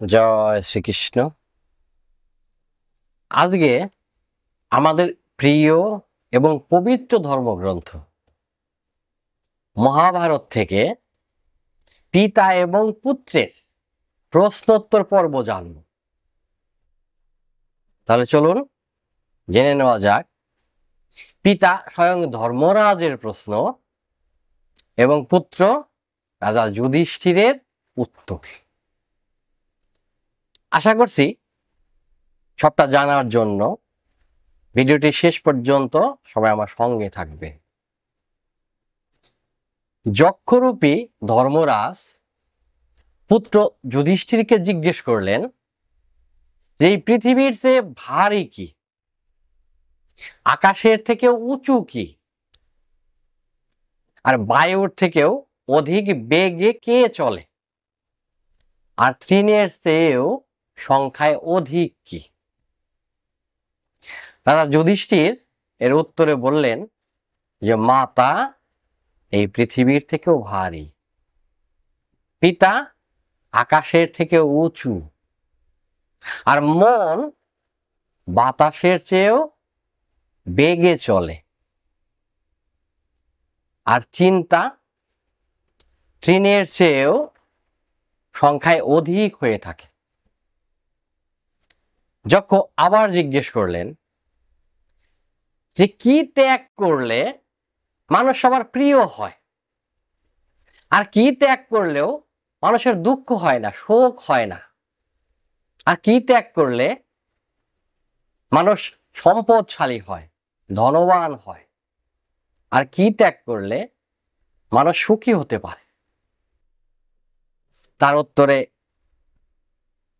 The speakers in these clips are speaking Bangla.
জয় শ্রীকৃষ্ণ। আজকে আমাদের প্রিয় এবং পবিত্র ধর্মগ্রন্থ মহাভারত থেকে পিতা এবং পুত্রের প্রশ্নোত্তর পর্ব জানব। তাহলে চলুন জেনে নেওয়া যাক পিতা স্বয়ং ধর্মরাজের প্রশ্ন এবং পুত্র রাজা যুধিষ্ঠিরের উত্তর। আশা করছি সবটা জানার জন্য ভিডিওটি শেষ পর্যন্ত সবাই আমার সঙ্গে থাকবে। যক্ষরূপী ধর্মরাজ পুত্র যুধিষ্ঠিরকে জিজ্ঞেস করলেন যে এই পৃথিবীর চেয়ে ভারী কি, আকাশের থেকেও উঁচু কি, আর বায়ুর থেকেও অধিক বেগে কে চলে, আর তৃণের চেয়েও সংখ্যায় অধিক কি। রাজা যুধিষ্ঠির এর উত্তরে বললেন যে মাতা এই পৃথিবীর থেকেও ভারী, পিতা আকাশের থেকেও উঁচু, আর মন বাতাসের চেয়েও বেগে চলে, আর চিন্তা তৃণের চেয়েও সংখ্যায় অধিক হয়ে থাকে। যক্ষ আবার জিজ্ঞেস করলেন যে কি ত্যাগ করলে মানুষ সবার প্রিয় হয়, আর কি ত্যাগ করলেও মানুষের দুঃখ হয় না, শোক হয় না, আর কি ত্যাগ করলে মানুষ সম্পদশালী হয়, ধনবান হয়, আর কি ত্যাগ করলে মানুষ সুখী হতে পারে। তার উত্তরে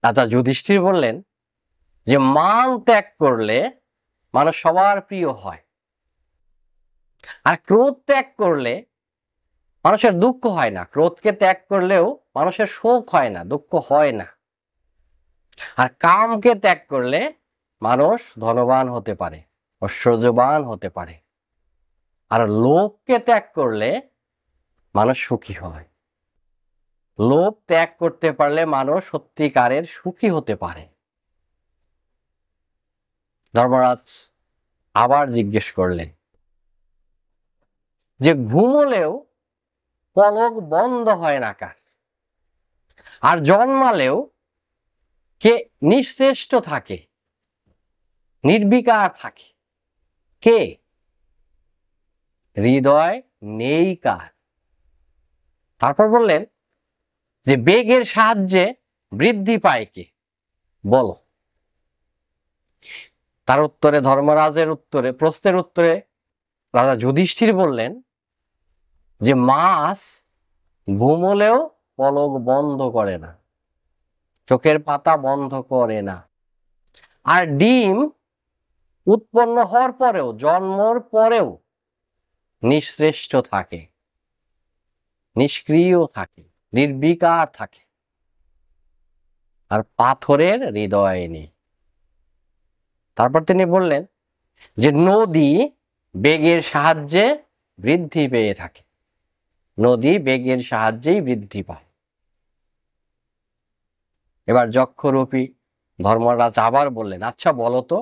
রাজা যুধিষ্ঠির বললেন যে মান ত্যাগ করলে মানুষ সবার প্রিয় হয়, আর ক্রোধ ত্যাগ করলে মানুষের দুঃখ হয় না, ক্রোধকে ত্যাগ করলেও মানুষের শোক হয় না, দুঃখ হয় না, আর কামকে ত্যাগ করলে মানুষ ধনবান হতে পারে, ঐশ্বর্যবান হতে পারে, আর লোভকে ত্যাগ করলে মানুষ সুখী হয়। লোভ ত্যাগ করতে পারলে মানুষ সত্যিকারের সুখী হতে পারে। ধর্মরাজ আবার জিজ্ঞেস করলেন যে ঘুমলেও পলক বন্ধ হয় না কার, আর জন্মালেও কে নিঃশ্রেষ্ঠ থাকে, নির্বিকার থাকে, কে? হৃদয় নেই কার। তারপর বললেন যে বেগের সাহায্যে বৃদ্ধি পায় কে, বলো। তার উত্তরে ধর্মরাজের উত্তরে প্রশ্নের উত্তরে রাজা যুধিষ্ঠির বললেন যে মাছ ঘুমলেও পলক বন্ধ করে না, চোখের পাতা বন্ধ করে না, আর ডিম উৎপন্ন হওয়ার পরেও, জন্মর পরেও নিঃশ্রেষ্ঠ থাকে, নিষ্ক্রিয় থাকে, নির্বিকার থাকে, আর পাথরের হৃদয় নেই। তারপর তিনি বললেন যে নদী বেগের সাহায্যে বৃদ্ধি পেয়ে থাকে, নদী বেগের সাহায্যেই বৃদ্ধি পায়। এবার যক্ষরূপী ধর্মরাজ আবার বললেন, আচ্ছা বলো তো,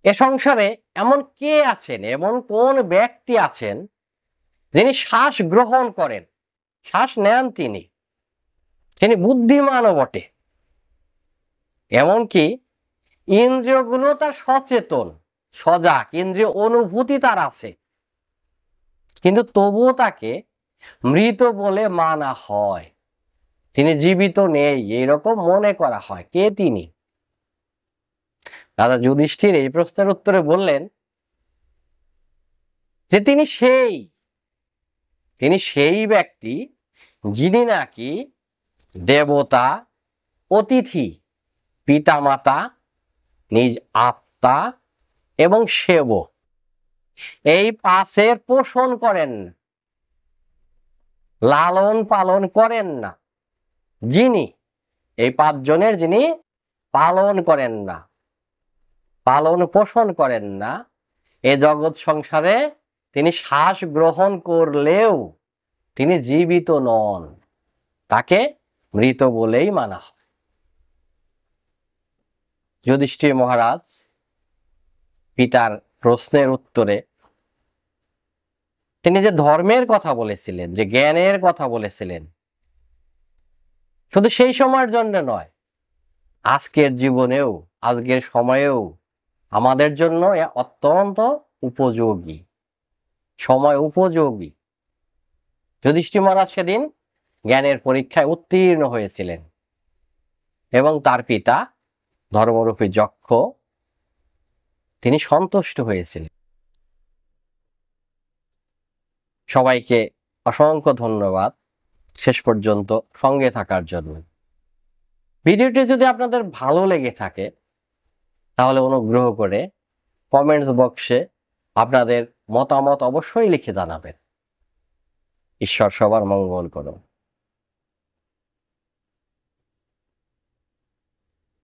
এ সংসারে এমন কে আছেন, এমন কোন ব্যক্তি আছেন যিনি শ্বাস গ্রহণ করেন, শ্বাস নেন, তিনি বুদ্ধিমানও বটে, এমনকি ইন্দ্রিয়গুলো তার সচেতন, সজাগ, ইন্দ্রিয় অনুভূতি তার আছে, কিন্তু তবুও তাকে মৃত বলে মানা হয়, তিনি জীবিত নেই এইরকম মনে করা হয়। কে তিনি? রাজা যুধিষ্ঠির এই প্রশ্নের উত্তরে বললেন যে তিনি সেই ব্যক্তি যিনি নাকি দেবতা, অতিথি, পিতামাতা, নিজ আত্মা এবং সেবক, এই পাঁচের পোষণ করেন না, লালন পালন করেন না, যিনি এই পাঁচজনের যিনি পালন করেন না, পালন পোষণ করেন না, এ জগৎ সংসারে তিনি শ্বাস গ্রহণ করলেও তিনি জীবিত নন, তাকে মৃত বলেই মানা হয়। যুধিষ্ঠির মহারাজ পিতার প্রশ্নের উত্তরে তিনি যে ধর্মের কথা বলেছিলেন, যে জ্ঞানের কথা বলেছিলেন, শুধু সেই সময়ের জন্য নয়, আজকের জীবনেও, আজকের সময়েও আমাদের জন্য অত্যন্ত উপযোগী, সময় উপযোগী। যুধিষ্ঠির মহারাজ সেদিন জ্ঞানের পরীক্ষায় উত্তীর্ণ হয়েছিলেন এবং তার পিতা ধর্মরূপী যক্ষ তিনি সন্তুষ্ট হয়েছিলেন। সবাইকে অসংখ্য ধন্যবাদ শেষ পর্যন্ত সঙ্গে থাকার জন্য। ভিডিওটি যদি আপনাদের ভালো লেগে থাকে তাহলে অনুগ্রহ করে কমেন্টস বক্সে আপনাদের মতামত অবশ্যই লিখে জানাবেন। ঈশ্বর সবার মঙ্গল করুন।